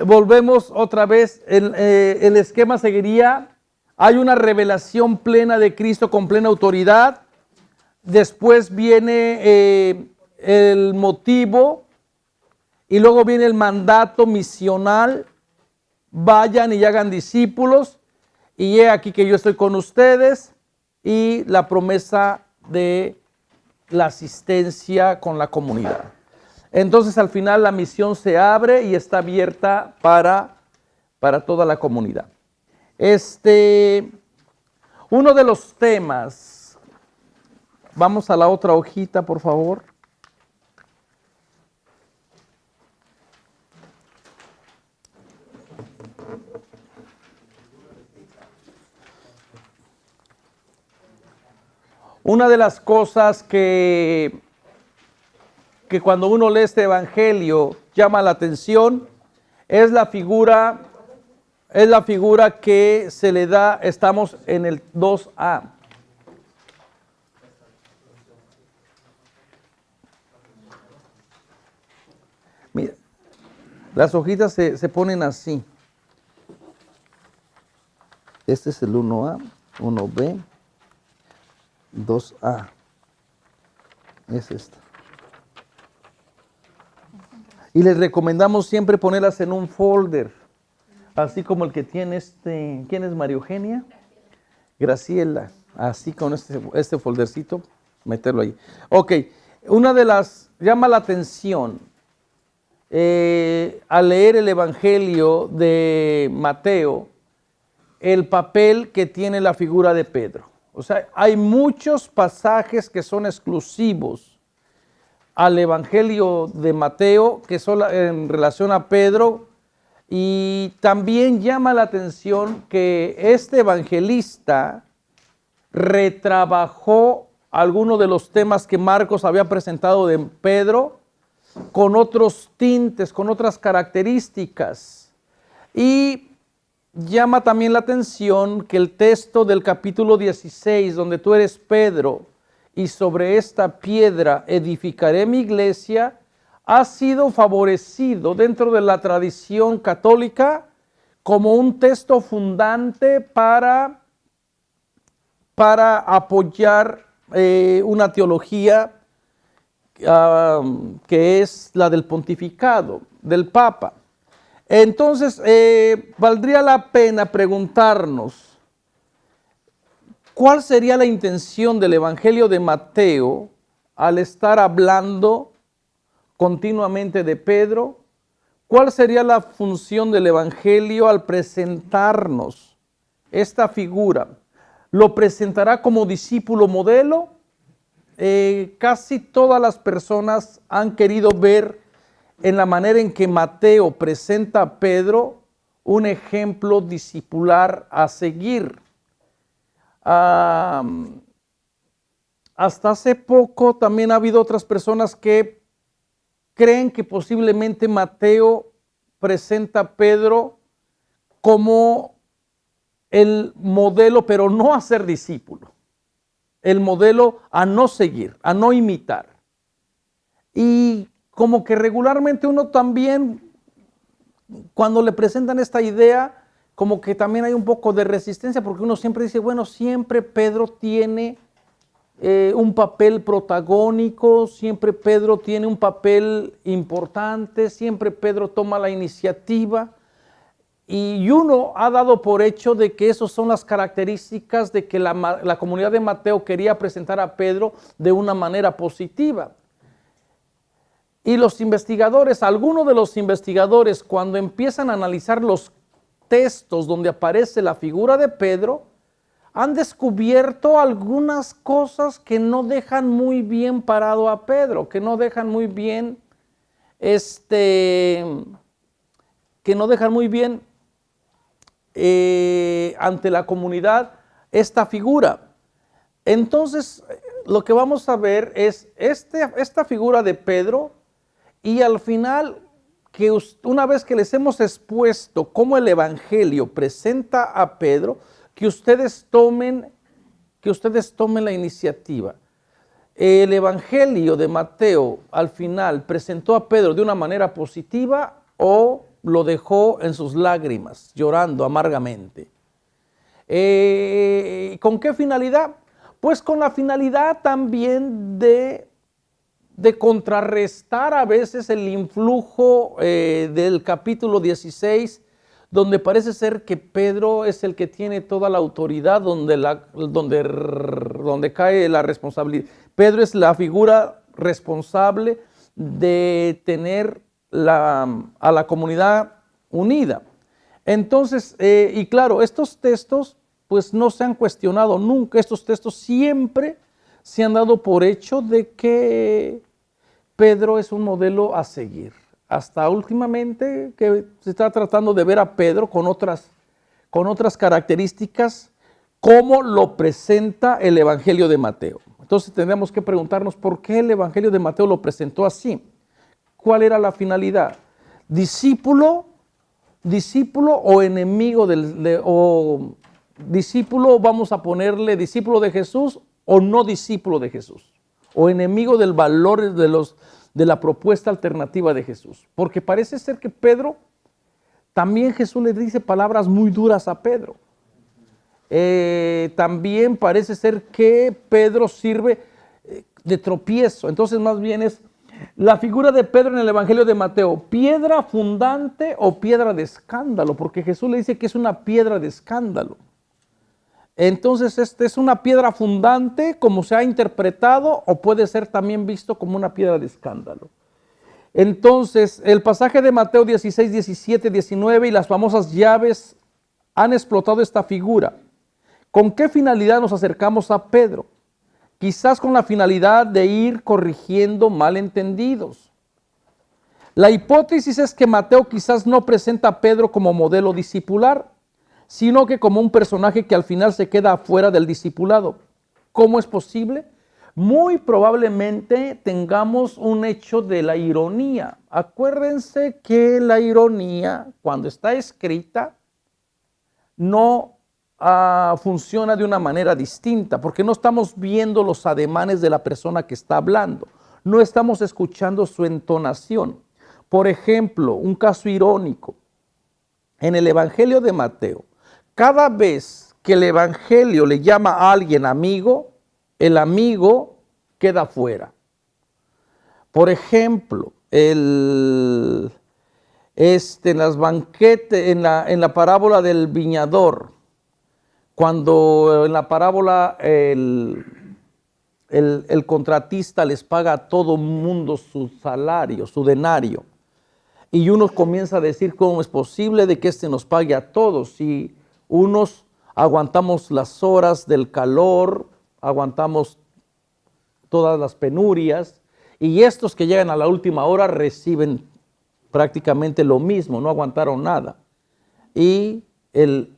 volvemos otra vez, el esquema seguiría, hay una revelación plena de Cristo con plena autoridad, después viene el motivo y luego viene el mandato misional, vayan y hagan discípulos y he aquí que yo estoy con ustedes y la promesa de la asistencia con la comunidad. Entonces al final la misión se abre y está abierta para toda la comunidad. Uno de los temas, vamos a la otra hojita por favor. Una de las cosas que cuando uno lee este evangelio llama la atención es la figura que se le da, estamos en el 2A. Mira, las hojitas se ponen así. Este es el 1A, 1B, 2A. Es esta. Y les recomendamos siempre ponerlas en un folder, así como el que tiene ¿quién es María Eugenia? Graciela, así con este foldercito, meterlo ahí. Ok, una de las, llama la atención, al leer el Evangelio de Mateo, el papel que tiene la figura de Pedro. O sea, hay muchos pasajes que son exclusivos al Evangelio de Mateo, que son en relación a Pedro, y también llama la atención que este evangelista retrabajó algunos de los temas que Marcos había presentado de Pedro con otros tintes, con otras características. Y llama también la atención que el texto del capítulo 16, donde tú eres Pedro, y sobre esta piedra edificaré mi iglesia, ha sido favorecido dentro de la tradición católica como un texto fundante para apoyar una teología que es la del pontificado, del Papa. Entonces, valdría la pena preguntarnos, ¿cuál sería la intención del Evangelio de Mateo al estar hablando continuamente de Pedro? ¿Cuál sería la función del Evangelio al presentarnos esta figura? ¿Lo presentará como discípulo modelo? Casi todas las personas han querido ver en la manera en que Mateo presenta a Pedro un ejemplo discipular a seguir. Hasta hace poco también ha habido otras personas que creen que posiblemente Mateo presenta a Pedro como el modelo, pero no a ser discípulo, el modelo a no seguir, a no imitar. Y como que regularmente uno también, cuando le presentan esta idea, como que también hay un poco de resistencia, porque uno siempre dice, bueno, siempre Pedro tiene un papel protagónico, siempre Pedro tiene un papel importante, siempre Pedro toma la iniciativa, y uno ha dado por hecho de que esas son las características de que la comunidad de Mateo quería presentar a Pedro de una manera positiva. Y los investigadores, algunos de los investigadores, cuando empiezan a analizar los textos donde aparece la figura de Pedro, han descubierto algunas cosas que no dejan muy bien parado a Pedro, que no dejan muy bien, ante la comunidad esta figura. Entonces, lo que vamos a ver es esta figura de Pedro, y al final, que una vez que les hemos expuesto cómo el Evangelio presenta a Pedro, que ustedes tomen la iniciativa. El Evangelio de Mateo al final presentó a Pedro de una manera positiva o lo dejó en sus lágrimas, llorando amargamente. ¿Con qué finalidad? Pues con la finalidad también de contrarrestar a veces el influjo del capítulo 16, donde parece ser que Pedro es el que tiene toda la autoridad, donde cae la responsabilidad. Pedro es la figura responsable de tener a la comunidad unida. Entonces, y claro, estos textos pues no se han cuestionado nunca. Estos textos siempre se han dado por hecho de que Pedro es un modelo a seguir. Hasta últimamente que se está tratando de ver a Pedro con otras características, como lo presenta el Evangelio de Mateo. Entonces tendríamos que preguntarnos por qué el Evangelio de Mateo lo presentó así. ¿Cuál era la finalidad? ¿Discípulo o enemigo o discípulo, vamos a ponerle discípulo de Jesús o no discípulo de Jesús? O enemigo del valor de la propuesta alternativa de Jesús. Porque parece ser que Pedro, también Jesús le dice palabras muy duras a Pedro. También parece ser que Pedro sirve de tropiezo. Entonces más bien es la figura de Pedro en el Evangelio de Mateo, piedra fundante o piedra de escándalo, porque Jesús le dice que es una piedra de escándalo. Entonces este es una piedra fundante como se ha interpretado, o puede ser también visto como una piedra de escándalo. Entonces el pasaje de Mateo 16, 17, 19 y las famosas llaves han explotado esta figura. ¿Con qué finalidad nos acercamos a Pedro? Quizás con la finalidad de ir corrigiendo malentendidos. La hipótesis es que Mateo quizás no presenta a Pedro como modelo discipular, sino que como un personaje que al final se queda afuera del discipulado. ¿Cómo es posible? Muy probablemente tengamos un hecho de la ironía. Acuérdense que la ironía, cuando está escrita, no funciona de una manera distinta, porque no estamos viendo los ademanes de la persona que está hablando, no estamos escuchando su entonación. Por ejemplo, un caso irónico, en el Evangelio de Mateo, cada vez que el Evangelio le llama a alguien amigo, el amigo queda fuera. Por ejemplo, en las banquetes, en la parábola del viñador, cuando en la parábola el contratista les paga a todo mundo su salario, su denario, y uno comienza a decir cómo es posible de que nos pague a todos, si unos aguantamos las horas del calor, aguantamos todas las penurias, y estos que llegan a la última hora reciben prácticamente lo mismo, no aguantaron nada. Y el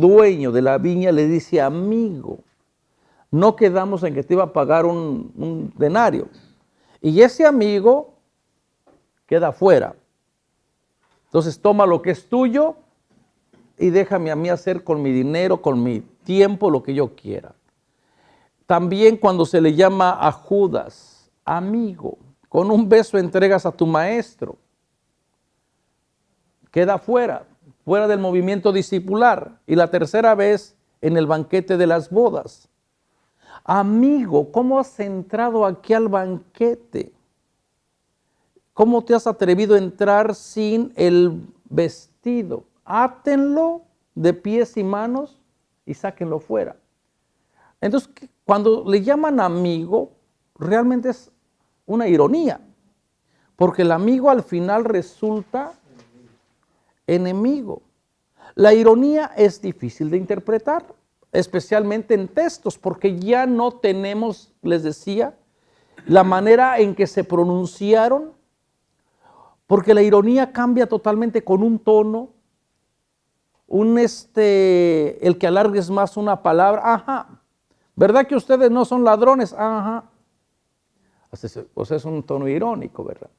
dueño de la viña le dice: amigo, no quedamos en que te iba a pagar un denario. Y ese amigo queda fuera. Entonces toma lo que es tuyo y déjame a mí hacer con mi dinero, con mi tiempo, lo que yo quiera. También cuando se le llama a Judas, amigo, con un beso entregas a tu maestro. Queda fuera del movimiento discipular. Y la tercera vez en el banquete de las bodas. Amigo, ¿cómo has entrado aquí al banquete? ¿Cómo te has atrevido a entrar sin el vestido? Átenlo de pies y manos y sáquenlo fuera. Entonces, cuando le llaman amigo, realmente es una ironía, porque el amigo al final resulta enemigo. La ironía es difícil de interpretar, especialmente en textos, porque ya no tenemos, les decía, la manera en que se pronunciaron, porque la ironía cambia totalmente con un tono, el que alargues más una palabra, ajá, ¿verdad que ustedes no son ladrones? Ajá. O sea, es un tono irónico, ¿verdad?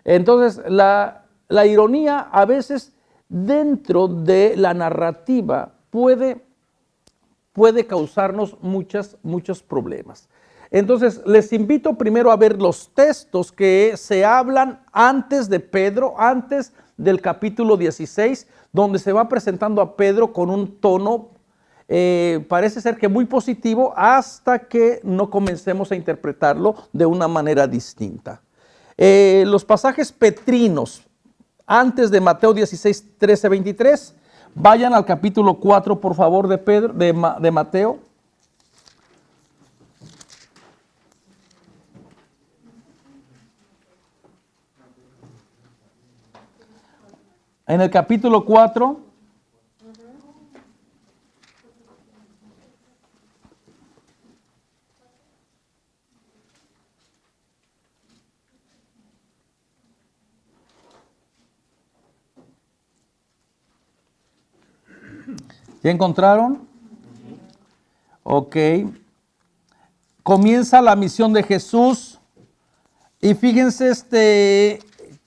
Entonces, la ironía a veces dentro de la narrativa puede causarnos muchos problemas. Entonces, les invito primero a ver los textos que se hablan antes de Pedro, antes del capítulo 16, donde se va presentando a Pedro con un tono, parece ser que muy positivo, hasta que no comencemos a interpretarlo de una manera distinta. Los pasajes petrinos, antes de Mateo 16, 13, 23, vayan al capítulo 4, por favor, de Mateo. En el capítulo 4, ¿ya encontraron? Ok. Comienza la misión de Jesús y fíjense,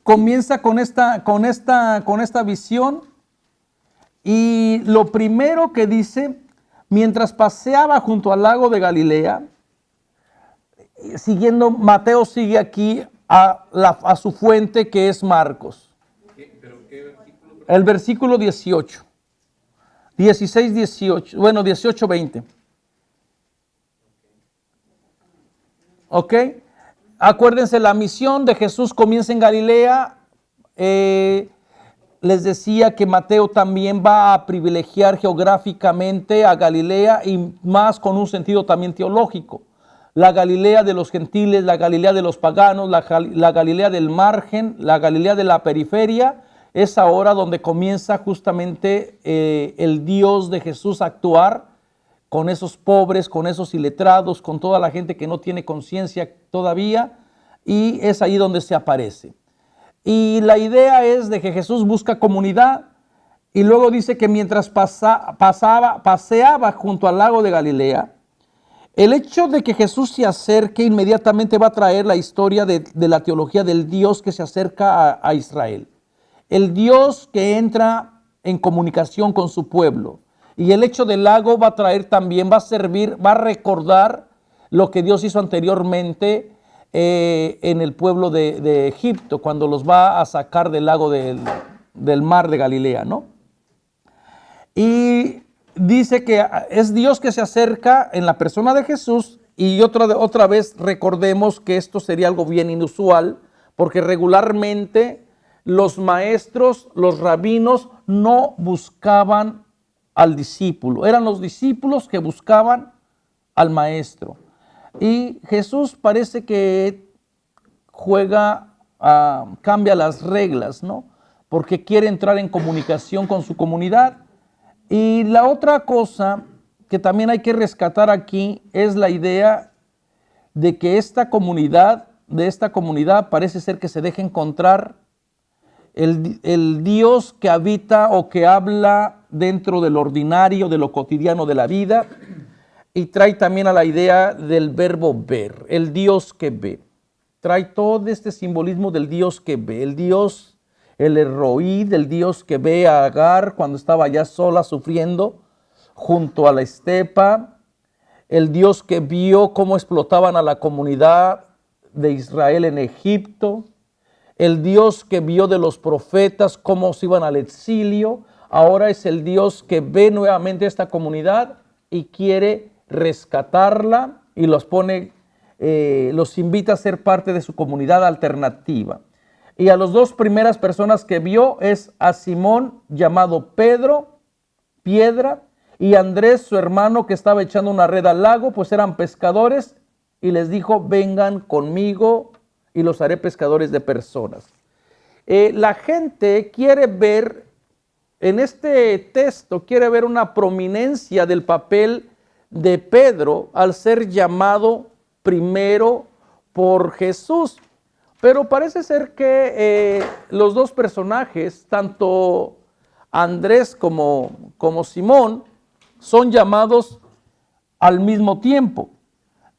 comienza con esta visión, y lo primero que dice: mientras paseaba junto al lago de Galilea, siguiendo, Mateo sigue aquí a su fuente, que es Marcos. ¿Pero qué versículo? El versículo 18, 16, 18, bueno, 18, 20. ¿Ok? Acuérdense, la misión de Jesús comienza en Galilea. Les decía que Mateo también va a privilegiar geográficamente a Galilea, y más con un sentido también teológico. La Galilea de los gentiles, la Galilea de los paganos, la Galilea del margen, la Galilea de la periferia, es ahora donde comienza justamente el Dios de Jesús a actuar con esos pobres, con esos iletrados, con toda la gente que no tiene conciencia todavía, y es ahí donde se aparece. Y la idea es de que Jesús busca comunidad, y luego dice que mientras paseaba junto al lago de Galilea, el hecho de que Jesús se acerque inmediatamente va a traer la historia de la teología del Dios que se acerca a Israel. El Dios que entra en comunicación con su pueblo. Y el hecho del lago va a traer también, va a servir, va a recordar lo que Dios hizo anteriormente en el pueblo de Egipto, cuando los va a sacar del lago del mar de Galilea, ¿no? Y dice que es Dios que se acerca en la persona de Jesús. Y otra vez recordemos que esto sería algo bien inusual, porque regularmente los maestros, los rabinos, no buscaban al discípulo. Eran los discípulos que buscaban al maestro. Y Jesús parece que cambia las reglas, ¿no? Porque quiere entrar en comunicación con su comunidad. Y la otra cosa que también hay que rescatar aquí es la idea de que de esta comunidad parece ser que se deja encontrar el Dios que habita o que habla dentro del ordinario, de lo cotidiano de la vida, y trae también a la idea del verbo ver, el Dios que ve. Trae todo este simbolismo del Dios que ve, el Dios, el Erroí, del Dios que ve a Agar cuando estaba ya sola sufriendo junto a la estepa, el Dios que vio cómo explotaban a la comunidad de Israel en Egipto, el Dios que vio de los profetas cómo se iban al exilio. Ahora es el Dios que ve nuevamente esta comunidad y quiere rescatarla, y los invita a ser parte de su comunidad alternativa. Y a las dos primeras personas que vio es a Simón, llamado Pedro, piedra, y Andrés, su hermano, que estaba echando una red al lago, pues eran pescadores, y les dijo: vengan conmigo y los haré pescadores de personas. La gente quiere ver, en este texto, quiere ver una prominencia del papel de Pedro al ser llamado primero por Jesús. Pero parece ser que los dos personajes, tanto Andrés como Simón, son llamados al mismo tiempo.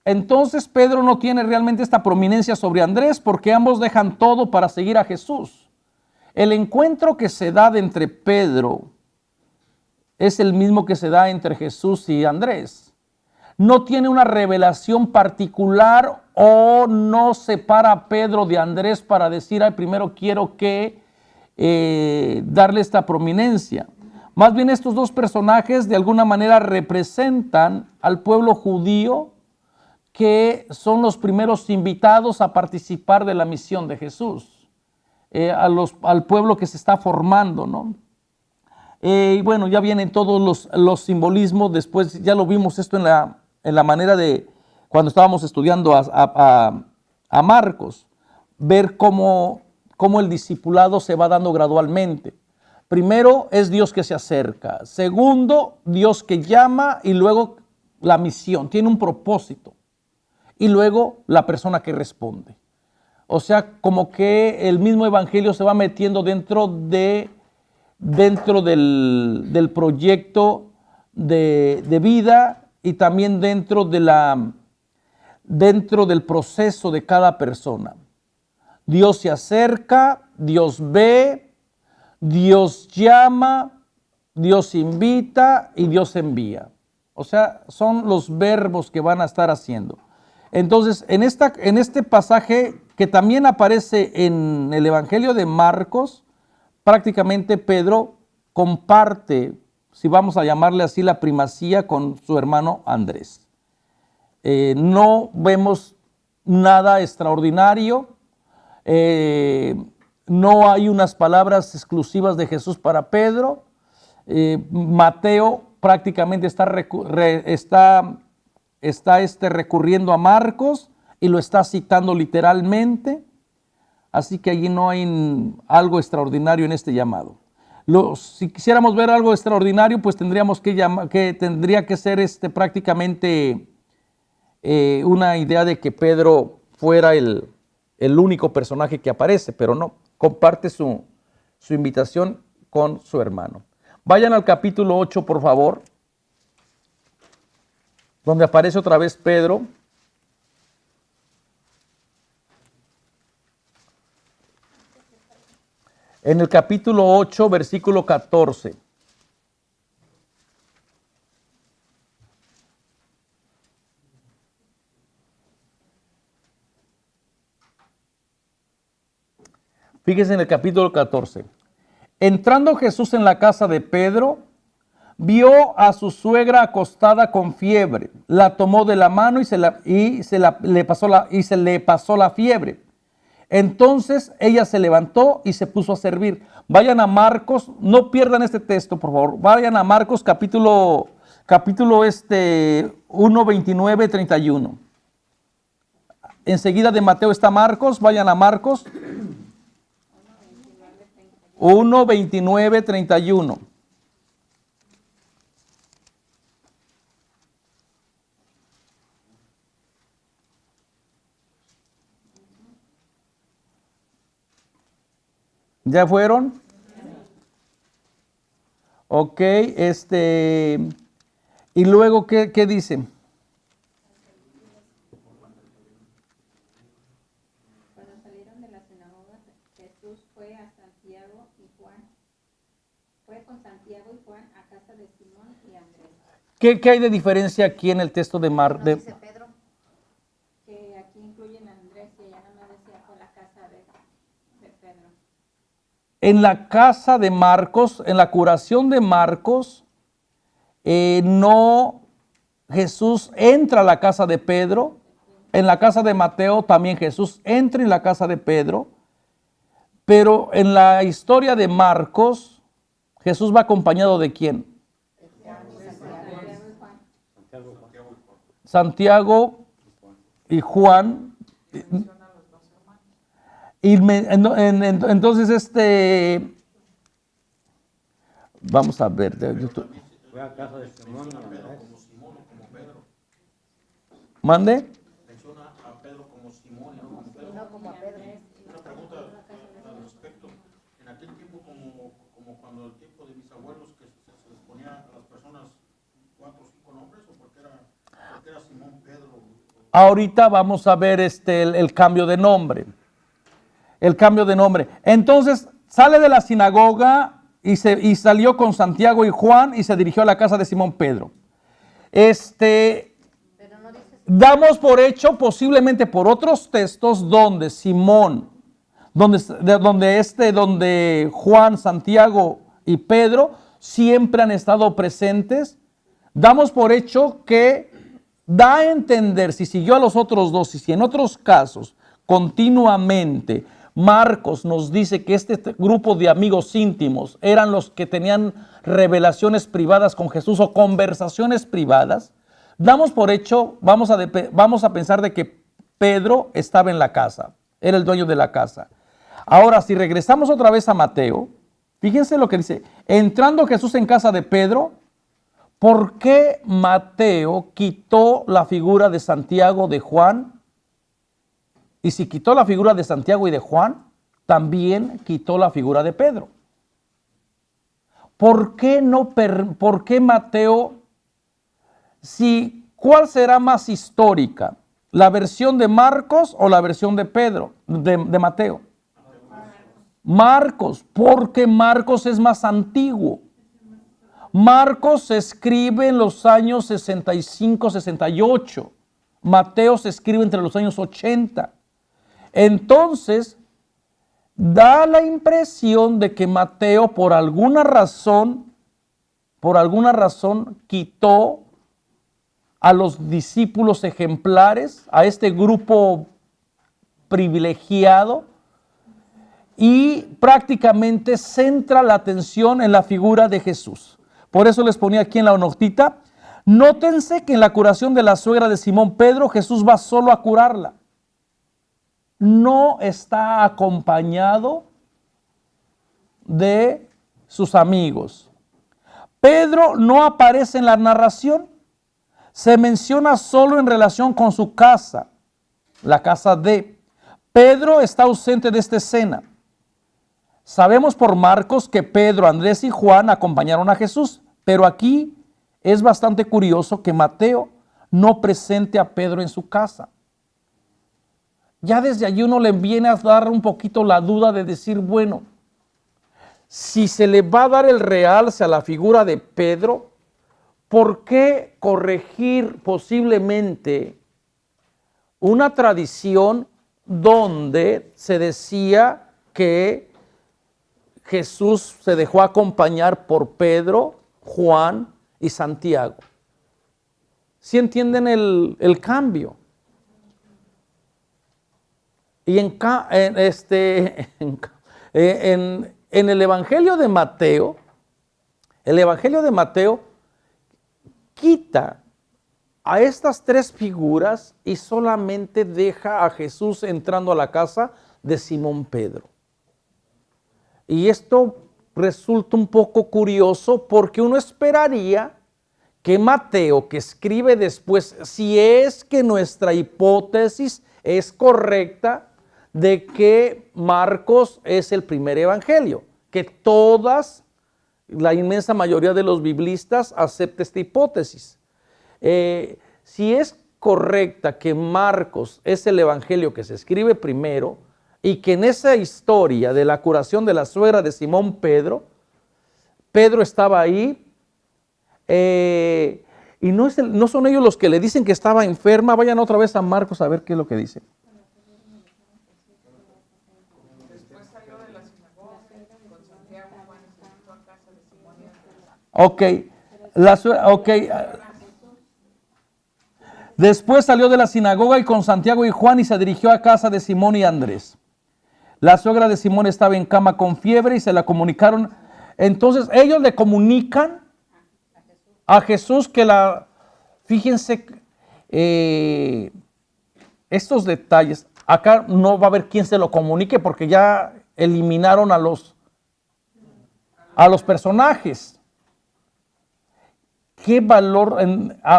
Entonces Pedro no tiene realmente esta prominencia sobre Andrés, porque ambos dejan todo para seguir a Jesús. El encuentro que se da entre Pedro es el mismo que se da entre Jesús y Andrés. No tiene una revelación particular, o no separa a Pedro de Andrés para decir: primero quiero que darle esta prominencia. Más bien estos dos personajes de alguna manera representan al pueblo judío, que son los primeros invitados a participar de la misión de Jesús, al pueblo que se está formando, ¿no? Y bueno, ya vienen todos los simbolismos, después ya lo vimos esto en la manera de, cuando estábamos estudiando a Marcos, ver cómo el discipulado se va dando gradualmente. Primero es Dios que se acerca, segundo Dios que llama, y luego la misión, tiene un propósito, y luego la persona que responde. O sea, como que el mismo evangelio se va metiendo dentro del proyecto de vida, y también dentro del proceso de cada persona. Dios se acerca, Dios ve, Dios llama, Dios invita y Dios envía. O sea, son los verbos que van a estar haciendo. Entonces, en este pasaje que también aparece en el Evangelio de Marcos, prácticamente Pedro comparte, si vamos a llamarle así, la primacía con su hermano Andrés. No vemos nada extraordinario. No hay unas palabras exclusivas de Jesús para Pedro. Mateo prácticamente está recurriendo a Marcos y lo está citando literalmente. Así que allí no hay algo extraordinario en este llamado. Si quisiéramos ver algo extraordinario, pues tendría que ser prácticamente una idea de que Pedro fuera el único personaje que aparece, pero no, comparte su invitación con su hermano. Vayan al capítulo 8, por favor, donde aparece otra vez Pedro. En el capítulo 8, versículo 14. Fíjense en el capítulo 14. Entrando Jesús en la casa de Pedro, vio a su suegra acostada con fiebre. La tomó de la mano y se le pasó la fiebre. Entonces ella se levantó y se puso a servir. Vayan a Marcos, no pierdan este texto, por favor. Vayan a Marcos capítulo 1, 29, 31. Enseguida de Mateo está Marcos, vayan a Marcos 1, 29, 31. ¿Ya fueron? Ok, y luego, ¿qué dice? Cuando salieron de la sinagoga, Jesús fue con Santiago y Juan a casa de Simón y Andrés. ¿Qué hay de diferencia aquí en el texto de Marcos? Dice Pedro, que aquí incluyen a Andrés, y allá no decía fue la casa de Pedro. En la casa de Marcos, en la curación de Marcos, Jesús entra a la casa de Pedro. En la casa de Mateo también Jesús entra en la casa de Pedro. Pero en la historia de Marcos, Jesús va acompañado ¿de quién? Santiago y Juan. Y entonces vamos a ver. Fue a casa de Simón y Andrés. ¿Mande? Menciona a Pedro como Simón, no como Pedro. No como a Pedro. Una pregunta al respecto. En aquel tiempo, como cuando el tiempo de mis abuelos, que se les ponía a las personas 4 o 5 nombres, o porque era Simón, Pedro. Ahorita vamos a ver el cambio de nombre. El cambio de nombre. Entonces sale de la sinagoga y salió con Santiago y Juan y se dirigió a la casa de Simón Pedro. Damos por hecho, posiblemente por otros textos, donde Simón donde Juan, Santiago y Pedro siempre han estado presentes, damos por hecho que da a entender, si siguió a los otros dos y si en otros casos continuamente Marcos nos dice que este grupo de amigos íntimos eran los que tenían revelaciones privadas con Jesús o conversaciones privadas, damos por hecho, vamos a pensar de que Pedro estaba en la casa, era el dueño de la casa. Ahora, si regresamos otra vez a Mateo, fíjense lo que dice, entrando Jesús en casa de Pedro, ¿por qué Mateo quitó la figura de Santiago, de Juan? Y si quitó la figura de Santiago y de Juan, también quitó la figura de Pedro. ¿Por qué Mateo, cuál será más histórica? ¿La versión de Marcos o la versión de Pedro, de Mateo? Marcos, porque Marcos es más antiguo. Marcos se escribe en los años 65, 68. Mateo se escribe entre los años 80. Entonces, da la impresión de que Mateo por alguna razón quitó a los discípulos ejemplares, a este grupo privilegiado, y prácticamente centra la atención en la figura de Jesús. Por eso les ponía aquí en la notita, nótense que en la curación de la suegra de Simón Pedro, Jesús va solo a curarla. No está acompañado de sus amigos. Pedro no aparece en la narración, se menciona solo en relación con su casa, la casa de Pedro está ausente de esta escena. Sabemos por Marcos que Pedro, Andrés y Juan acompañaron a Jesús, pero aquí es bastante curioso que Mateo no presente a Pedro en su casa. Ya desde allí uno le viene a dar un poquito la duda de decir, bueno, si se le va a dar el realce a la figura de Pedro, ¿por qué corregir posiblemente una tradición donde se decía que Jesús se dejó acompañar por Pedro, Juan y Santiago? ¿Sí entienden el cambio? Y en el Evangelio de Mateo, quita a estas tres figuras y solamente deja a Jesús entrando a la casa de Simón Pedro. Y esto resulta un poco curioso porque uno esperaría que Mateo, que escribe después, si es que nuestra hipótesis es correcta, de que Marcos es el primer evangelio, que la inmensa mayoría de los biblistas acepta esta hipótesis. Si es correcta que Marcos es el evangelio que se escribe primero y que en esa historia de la curación de la suegra de Simón Pedro estaba ahí, y no son ellos los que le dicen que estaba enferma. Vayan otra vez a Marcos a ver qué es lo que dice. Después salió de la sinagoga y con Santiago y Juan y se dirigió a casa de Simón y Andrés. La suegra de Simón estaba en cama con fiebre y se la comunicaron. Entonces ellos le comunican a Jesús fíjense, estos detalles. Acá no va a haber quien se lo comunique porque ya eliminaron a los personajes. ¿Qué valor,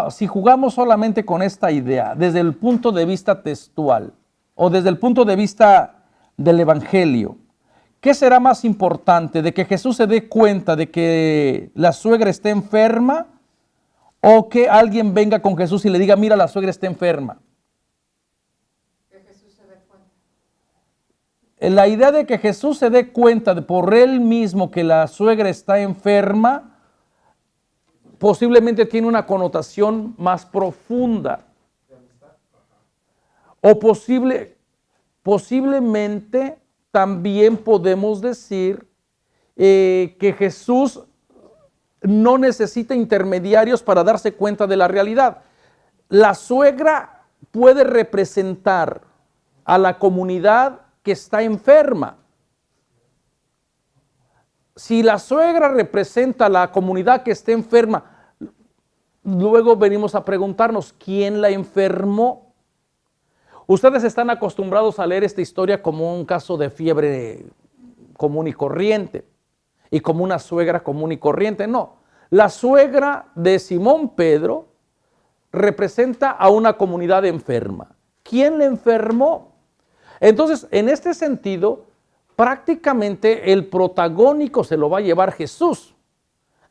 si jugamos solamente con esta idea, desde el punto de vista textual o desde el punto de vista del Evangelio, qué será más importante, de que Jesús se dé cuenta de que la suegra está enferma o que alguien venga con Jesús y le diga, mira, la suegra está enferma? Que Jesús se dé cuenta. La idea de que Jesús se dé cuenta por él mismo que la suegra está enferma posiblemente tiene una connotación más profunda. O posiblemente también podemos decir que Jesús no necesita intermediarios para darse cuenta de la realidad. La suegra puede representar a la comunidad que está enferma. Si la suegra representa a la comunidad que está enferma, luego venimos a preguntarnos, ¿quién la enfermó? Ustedes están acostumbrados a leer esta historia como un caso de fiebre común y corriente, y como una suegra común y corriente. No, la suegra de Simón Pedro representa a una comunidad enferma. ¿Quién la enfermó? Entonces, en este sentido, prácticamente el protagónico se lo va a llevar Jesús.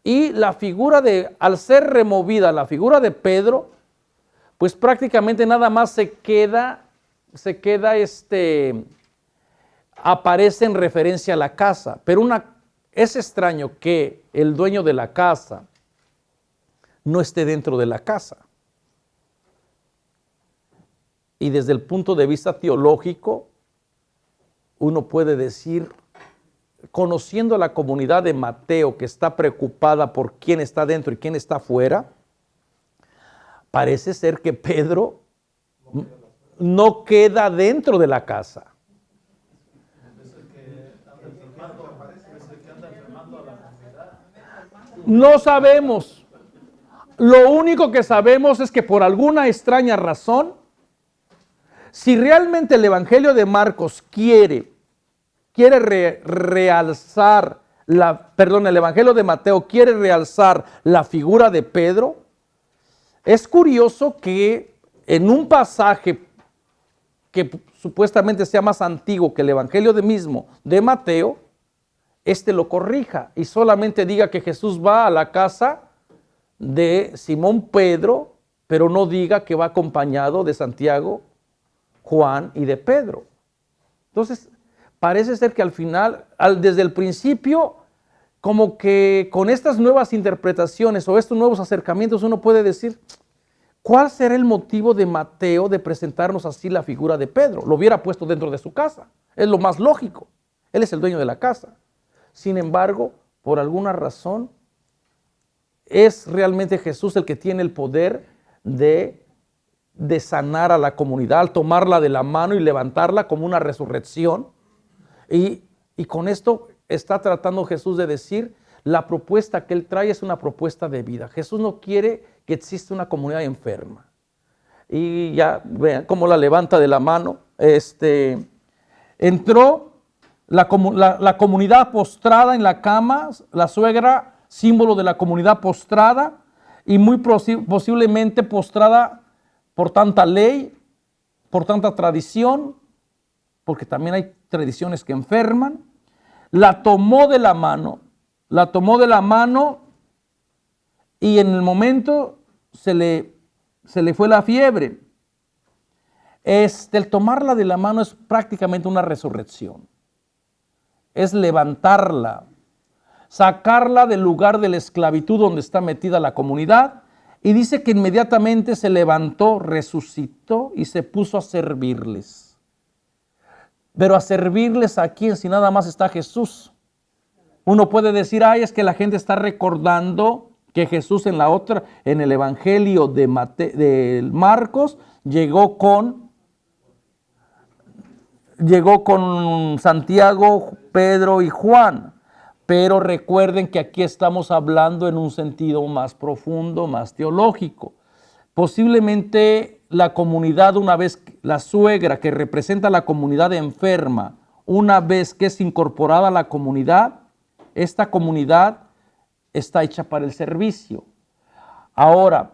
Y la figura al ser removida la figura de Pedro, pues prácticamente nada más aparece en referencia a la casa. Pero es extraño que el dueño de la casa no esté dentro de la casa. Y desde el punto de vista teológico, uno puede decir, conociendo a la comunidad de Mateo que está preocupada por quién está dentro y quién está afuera, parece ser que Pedro no queda dentro de la casa. No sabemos. Lo único que sabemos es que por alguna extraña razón, si realmente el Evangelio de Marcos quiere realzar, el Evangelio de Mateo quiere realzar la figura de Pedro, es curioso que en un pasaje que supuestamente sea más antiguo que el Evangelio de Mateo, lo corrija y solamente diga que Jesús va a la casa de Simón Pedro, pero no diga que va acompañado de Santiago, Juan y de Pedro. Entonces, parece ser que al final, desde el principio, como que con estas nuevas interpretaciones o estos nuevos acercamientos, uno puede decir, ¿cuál será el motivo de Mateo de presentarnos así la figura de Pedro? Lo hubiera puesto dentro de su casa. Es lo más lógico. Él es el dueño de la casa. Sin embargo, por alguna razón, es realmente Jesús el que tiene el poder de sanar a la comunidad, tomarla de la mano y levantarla como una resurrección. Y con esto está tratando Jesús de decir, la propuesta que Él trae es una propuesta de vida. Jesús no quiere que exista una comunidad enferma. Y ya vean cómo la levanta de la mano. Entró la comunidad postrada en la cama, la suegra, símbolo de la comunidad postrada, y muy posiblemente postrada por tanta ley, por tanta tradición, porque también hay tradiciones que enferman. La tomó de la mano y en el momento se le fue la fiebre. El tomarla de la mano es prácticamente una resurrección. Es levantarla, sacarla del lugar de la esclavitud donde está metida la comunidad. Y dice que inmediatamente se levantó, resucitó y se puso a servirles. Pero a servirles a quién, si nada más está Jesús. Uno puede decir, es que la gente está recordando que Jesús en el Evangelio de Marcos llegó con Santiago, Pedro y Juan. Pero recuerden que aquí estamos hablando en un sentido más profundo, más teológico. Posiblemente la comunidad, una vez la suegra que representa a la comunidad enferma, una vez que es incorporada a la comunidad, esta comunidad está hecha para el servicio. Ahora,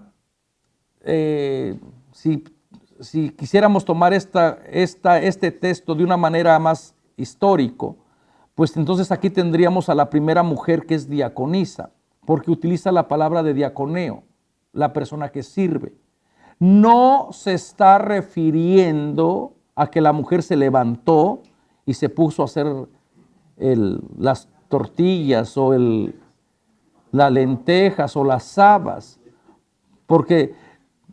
si quisiéramos tomar este texto de una manera más histórico, pues entonces aquí tendríamos a la primera mujer que es diaconisa, porque utiliza la palabra de diaconeo, la persona que sirve. No se está refiriendo a que la mujer se levantó y se puso a hacer las tortillas o las lentejas o las habas, porque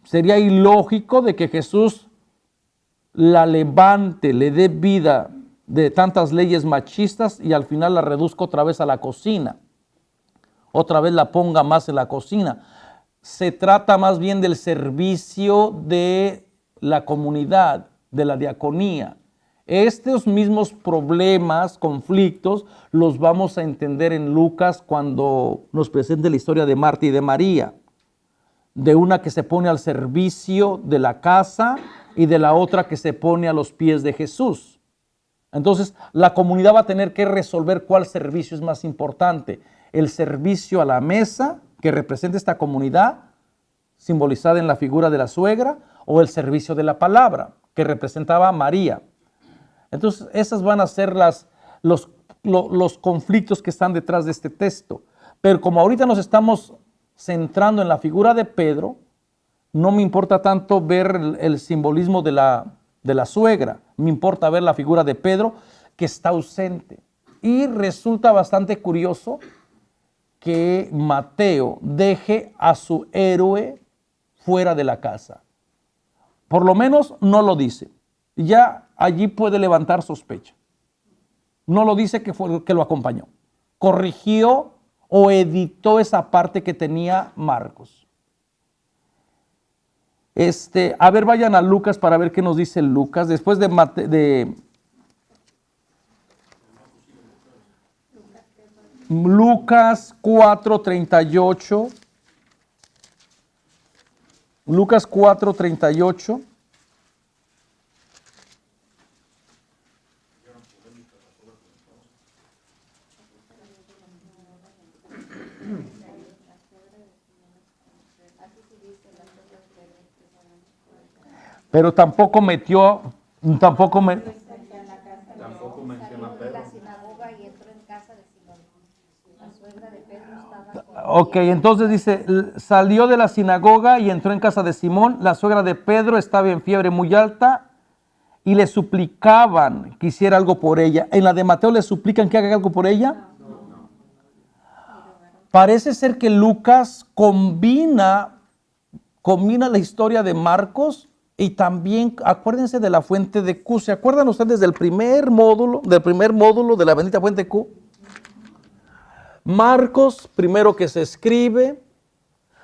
sería ilógico de que Jesús la levante, le dé vida de tantas leyes machistas y al final la reduzca otra vez a la cocina. Otra vez la ponga más en la cocina. Se trata más bien del servicio de la comunidad, de la diaconía. Estos mismos problemas, conflictos, los vamos a entender en Lucas cuando nos presente la historia de Marta y de María. De una que se pone al servicio de la casa y de la otra que se pone a los pies de Jesús. Entonces, la comunidad va a tener que resolver cuál servicio es más importante. El servicio a la mesa, que representa esta comunidad, simbolizada en la figura de la suegra, o el servicio de la palabra, que representaba a María. Entonces, esas van a ser los conflictos que están detrás de este texto. Pero como ahorita nos estamos centrando en la figura de Pedro, no me importa tanto ver el simbolismo de la suegra, me importa ver la figura de Pedro que está ausente. Y resulta bastante curioso que Mateo deje a su héroe fuera de la casa. Por lo menos no lo dice. Ya allí puede levantar sospecha. No lo dice que fue que lo acompañó. Corrigió o editó esa parte que tenía Marcos. A ver, vayan a Lucas para ver qué nos dice Lucas. Después de Lucas 4:38. Lucas 4:38. Pero tampoco menciona a Pedro. La sinagoga y entró en casa de Simón. La suegra de Pedro estaba con Ok, entonces dice, salió de la sinagoga y entró en casa de Simón. La suegra de Pedro estaba en fiebre muy alta y le suplicaban que hiciera algo por ella. ¿En la de Mateo le suplican que haga algo por ella? No. Parece ser que Lucas combina la historia de Marcos y también, acuérdense de la fuente de Q. ¿Se acuerdan ustedes del primer módulo de la bendita fuente Q? Marcos, primero que se escribe,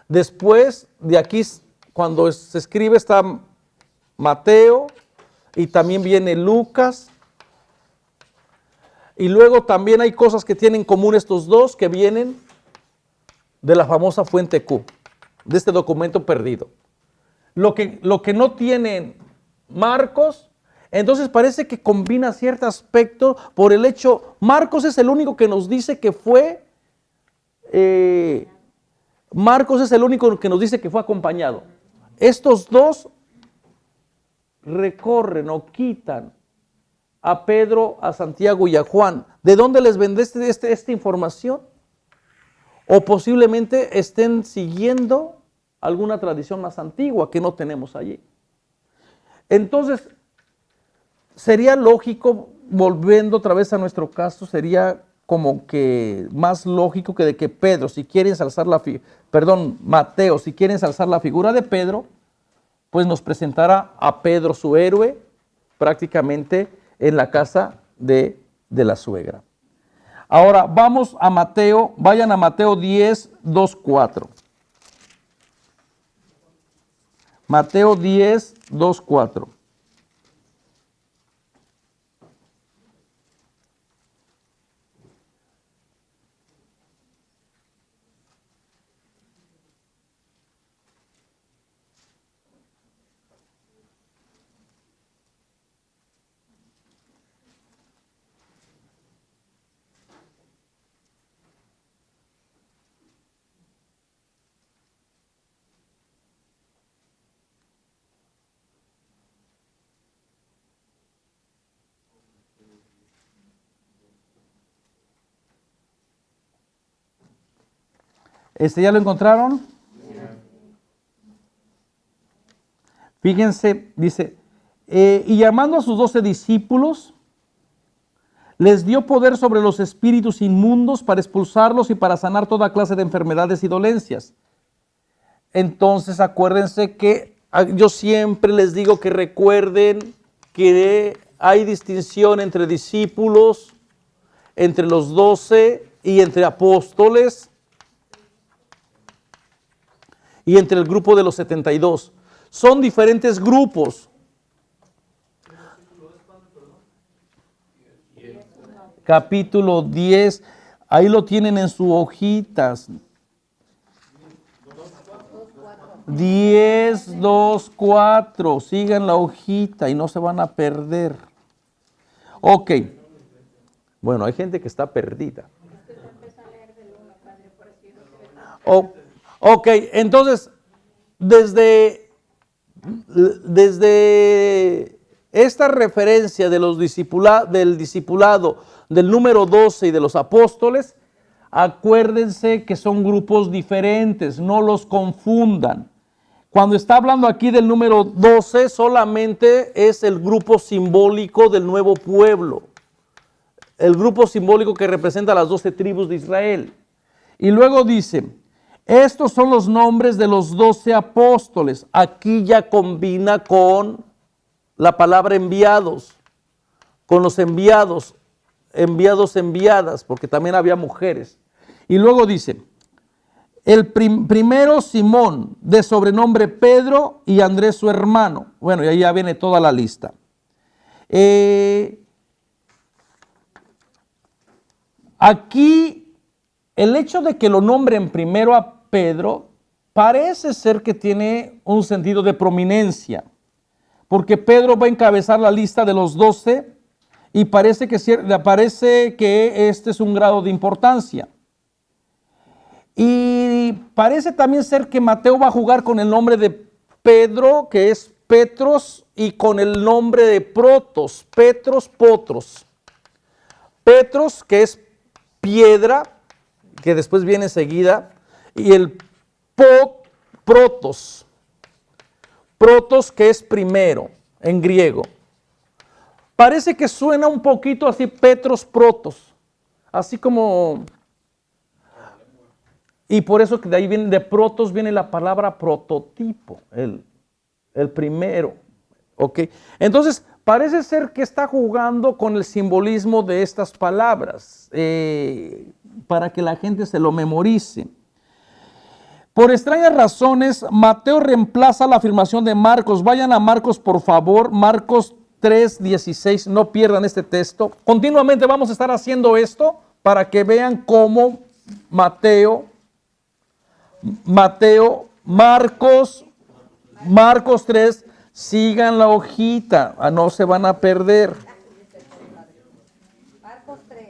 después de aquí, cuando se escribe está Mateo y también viene Lucas. Y luego también hay cosas que tienen en común estos dos que vienen de la famosa fuente Q, de este documento perdido. Lo que no tiene Marcos, entonces parece que combina cierto aspecto por el hecho, Marcos es el único que nos dice que fue, acompañado. Estos dos recorren o quitan a Pedro, a Santiago y a Juan. ¿De dónde les vende esta información? O posiblemente estén siguiendo alguna tradición más antigua que no tenemos allí. Entonces, sería lógico, volviendo otra vez a nuestro caso, sería como que más lógico que de que Pedro, si quiere ensalzar Mateo, si quiere ensalzar la figura de Pedro, pues nos presentará a Pedro, su héroe, prácticamente en la casa de la suegra. Ahora vamos a Mateo, vayan a Mateo 10:2-4. Mateo 10:2-4. ¿Ya lo encontraron? Fíjense, dice, y llamando a sus 12 discípulos, les dio poder sobre los espíritus inmundos para expulsarlos y para sanar toda clase de enfermedades y dolencias. Entonces, acuérdense que yo siempre les digo que recuerden que hay distinción entre discípulos, entre los 12 y entre apóstoles y entre el grupo de los 72. Son diferentes grupos. Capítulo 10, ahí lo tienen en sus hojitas. 10, 2, 4, sigan la hojita y no se van a perder. Ok, bueno, hay gente que está perdida. Ok, entonces, desde esta referencia de los del discipulado del número 12 y de los apóstoles, acuérdense que son grupos diferentes, no los confundan. Cuando está hablando aquí del número 12, solamente es el grupo simbólico del nuevo pueblo, el grupo simbólico que representa las 12 tribus de Israel. Y luego dice, estos son los nombres de los 12 apóstoles. Aquí ya combina con la palabra enviados, con los enviados, enviadas, porque también había mujeres. Y luego dice, el primero Simón, de sobrenombre Pedro, y Andrés su hermano. Bueno, y ahí ya viene toda la lista. Aquí, el hecho de que lo nombren primero a Pedro, parece ser que tiene un sentido de prominencia, porque Pedro va a encabezar la lista de los 12 y parece que este es un grado de importancia. Y parece también ser que Mateo va a jugar con el nombre de Pedro, que es Petros, y con el nombre de Protos, Petros, Potros. Petros, que es piedra, que después viene seguida, y el Protos. Protos, que es primero, en griego. Parece que suena un poquito así, Petros, Protos, así como... Y por eso que de ahí viene, de protos viene la palabra prototipo, el primero. ¿Ok? Entonces, parece ser que está jugando con el simbolismo de estas palabras, para que la gente se lo memorice. Por extrañas razones, Mateo reemplaza la afirmación de Marcos. Vayan a Marcos, por favor, Marcos 3:16, no pierdan este texto. Continuamente vamos a estar haciendo esto para que vean cómo Marcos 3, sigan la hojita, no se van a perder. Marcos 3.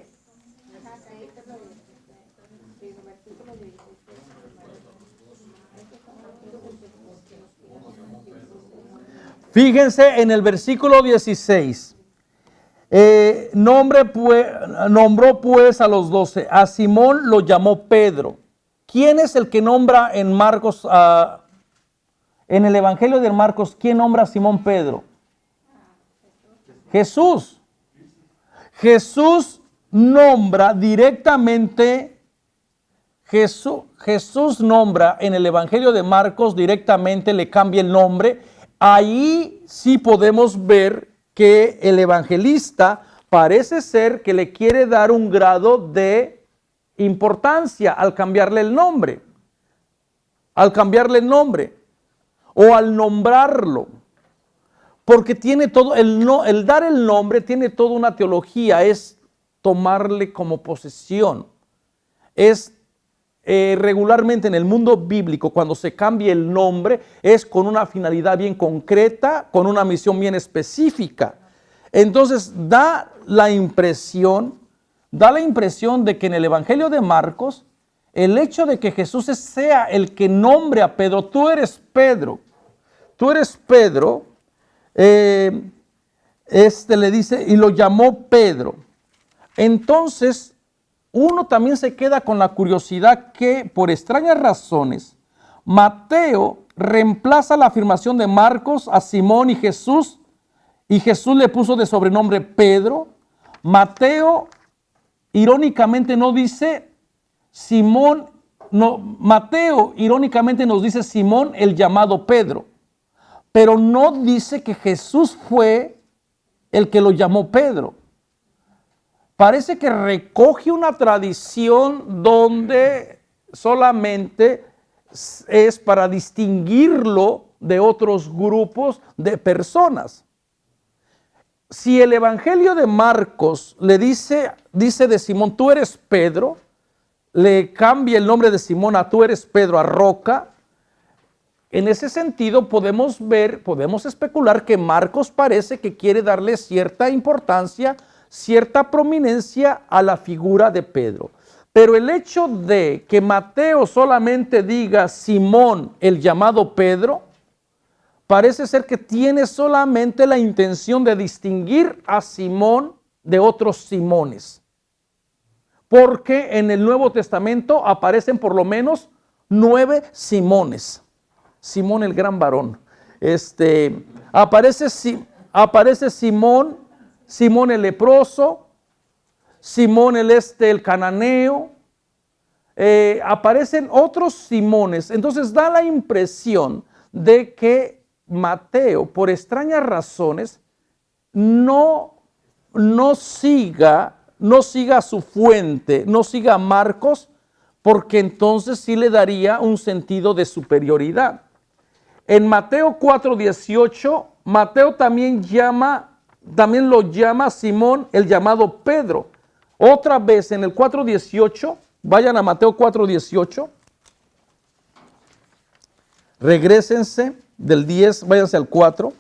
Fíjense en el versículo 16. Nombró pues a los 12. A Simón lo llamó Pedro. ¿Quién es el que nombra en Marcos, en el Evangelio de Marcos, quién nombra a Simón Pedro? Jesús. Jesús nombra directamente, Jesús nombra en el Evangelio de Marcos directamente, le cambia el nombre. Ahí sí podemos ver que el evangelista parece ser que le quiere dar un grado de importancia al cambiarle el nombre. O al nombrarlo. Porque tiene todo, el dar el nombre tiene toda una teología, es tomarle como posesión. Es regularmente en el mundo bíblico, cuando se cambia el nombre, es con una finalidad bien concreta, con una misión bien específica. Entonces da la impresión de que en el Evangelio de Marcos, el hecho de que Jesús sea el que nombre a Pedro, tú eres Pedro, le dice, y lo llamó Pedro. Entonces, uno también se queda con la curiosidad que, por extrañas razones, Mateo reemplaza la afirmación de Marcos a Simón y Jesús le puso de sobrenombre Pedro. Mateo, irónicamente, no dice Simón, no, Mateo, irónicamente, nos dice Simón, el llamado Pedro, pero no dice que Jesús fue el que lo llamó Pedro. Parece que recoge una tradición donde solamente es para distinguirlo de otros grupos de personas. Si el Evangelio de Marcos le dice de Simón, tú eres Pedro, le cambia el nombre de Simón a tú eres Pedro, a roca. En ese sentido podemos especular que Marcos parece que quiere darle cierta importancia, cierta prominencia a la figura de Pedro. Pero el hecho de que Mateo solamente diga Simón, el llamado Pedro, parece ser que tiene solamente la intención de distinguir a Simón de otros Simones. Porque en el Nuevo Testamento aparecen por lo menos 9 Simones. Simón el gran varón. Aparece Simón, Simón el leproso, Simón el cananeo. Aparecen otros Simones. Entonces da la impresión de que Mateo, por extrañas razones, no siga su fuente, no siga a Marcos, porque entonces sí le daría un sentido de superioridad. En Mateo 4:18, Mateo también lo llama Simón el llamado Pedro. Otra vez en el 4:18, vayan a Mateo 4:18. Regrésense del 10, váyanse al 4.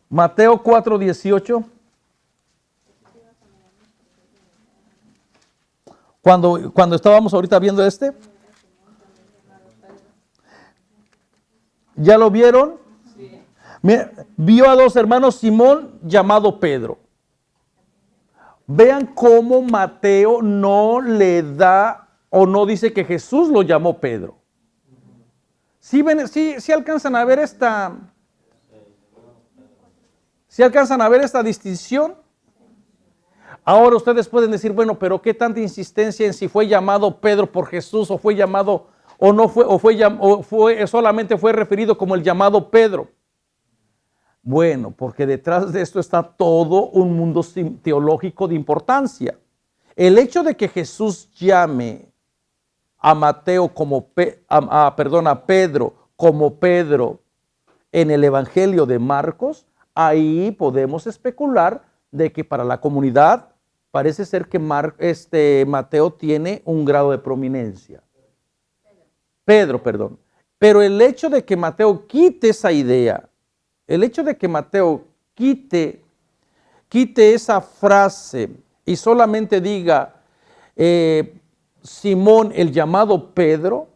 Mateo 4:18. Cuando estábamos ahorita viendo ¿ya lo vieron? Sí. Vio a 2 hermanos, Simón llamado Pedro. Vean cómo Mateo no le da o no dice que Jesús lo llamó Pedro. ¿Sí alcanzan a ver esta distinción? Ahora ustedes pueden decir, bueno, pero qué tanta insistencia en si fue llamado Pedro por Jesús o fue llamado o no fue, solamente fue referido como el llamado Pedro. Bueno, porque detrás de esto está todo un mundo teológico de importancia. El hecho de que Jesús llame a Pedro como Pedro en el Evangelio de Marcos, ahí podemos especular de que para la comunidad parece ser que Mateo tiene un grado de prominencia. Pedro. Pero el hecho de que Mateo quite esa idea, el hecho de que Mateo quite esa frase y solamente diga Simón el llamado Pedro,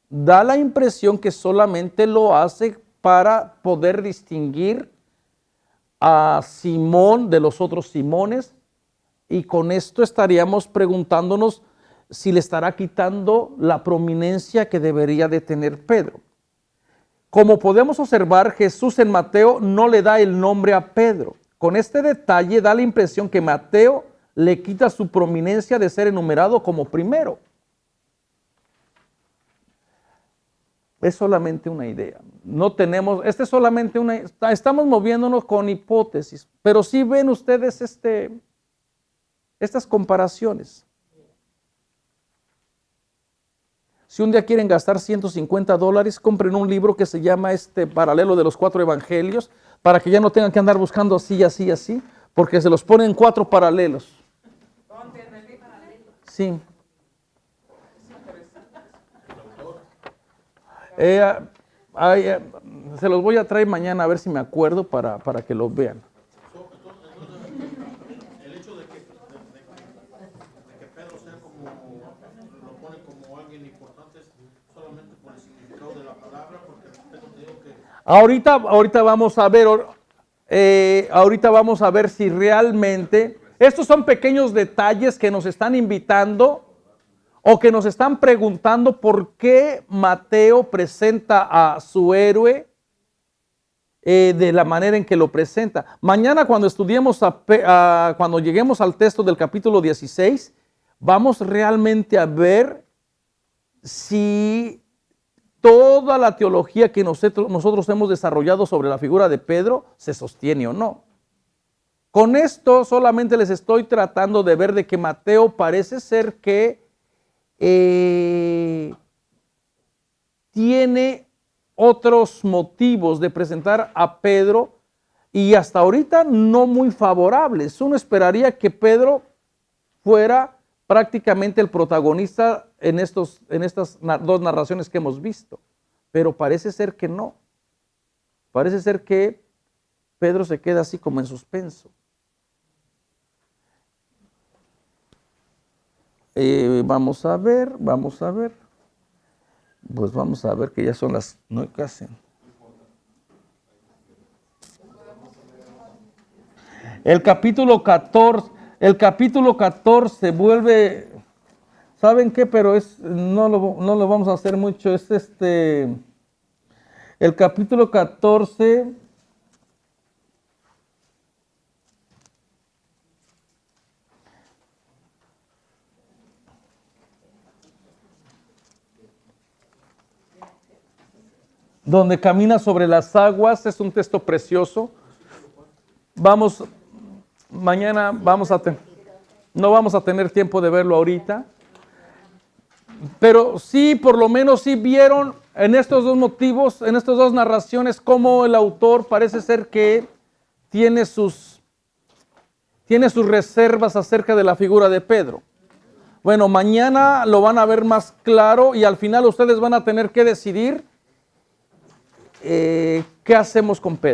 da la impresión que solamente lo hace para poder distinguir a Simón de los otros Simones, y con esto estaríamos preguntándonos si le estará quitando la prominencia que debería de tener Pedro. Como podemos observar, Jesús en Mateo no le da el nombre a Pedro. Con este detalle da la impresión que Mateo le quita su prominencia de ser enumerado como primero. Es solamente una idea. Es solamente estamos moviéndonos con hipótesis, pero sí ven ustedes estas comparaciones. Si un día quieren gastar $150, compren un libro que se llama Paralelo de los 4 Evangelios, para que ya no tengan que andar buscando así, porque se los ponen 4 paralelos. Sí. Se los voy a traer mañana a ver si me acuerdo para que los vean. El hecho de que Pedro sea lo pone como alguien importante es solamente por el significado de la palabra, porque Pedro te digo que ahorita vamos a ver si realmente estos son pequeños detalles que nos están invitando o que nos están preguntando por qué Mateo presenta a su héroe de la manera en que lo presenta. Mañana cuando cuando lleguemos al texto del capítulo 16, vamos realmente a ver si toda la teología que nosotros hemos desarrollado sobre la figura de Pedro se sostiene o no. Con esto solamente les estoy tratando de ver de que Mateo parece ser que tiene otros motivos de presentar a Pedro y hasta ahorita no muy favorables. Uno esperaría que Pedro fuera prácticamente el protagonista en estas dos narraciones que hemos visto, pero parece ser que no. Parece ser que Pedro se queda así como en suspenso. Vamos a ver. Pues vamos a ver que ya son las 9 casi. El capítulo 14 vuelve, ¿saben qué? Pero no lo vamos a hacer mucho. Es el capítulo 14. Donde camina sobre las aguas, es un texto precioso. Mañana no vamos a tener tiempo de verlo ahorita, pero sí, por lo menos sí vieron en estos dos motivos, en estas dos narraciones, cómo el autor parece ser que tiene sus reservas acerca de la figura de Pedro. Bueno, mañana lo van a ver más claro y al final ustedes van a tener que decidir qué hacemos con Pedro.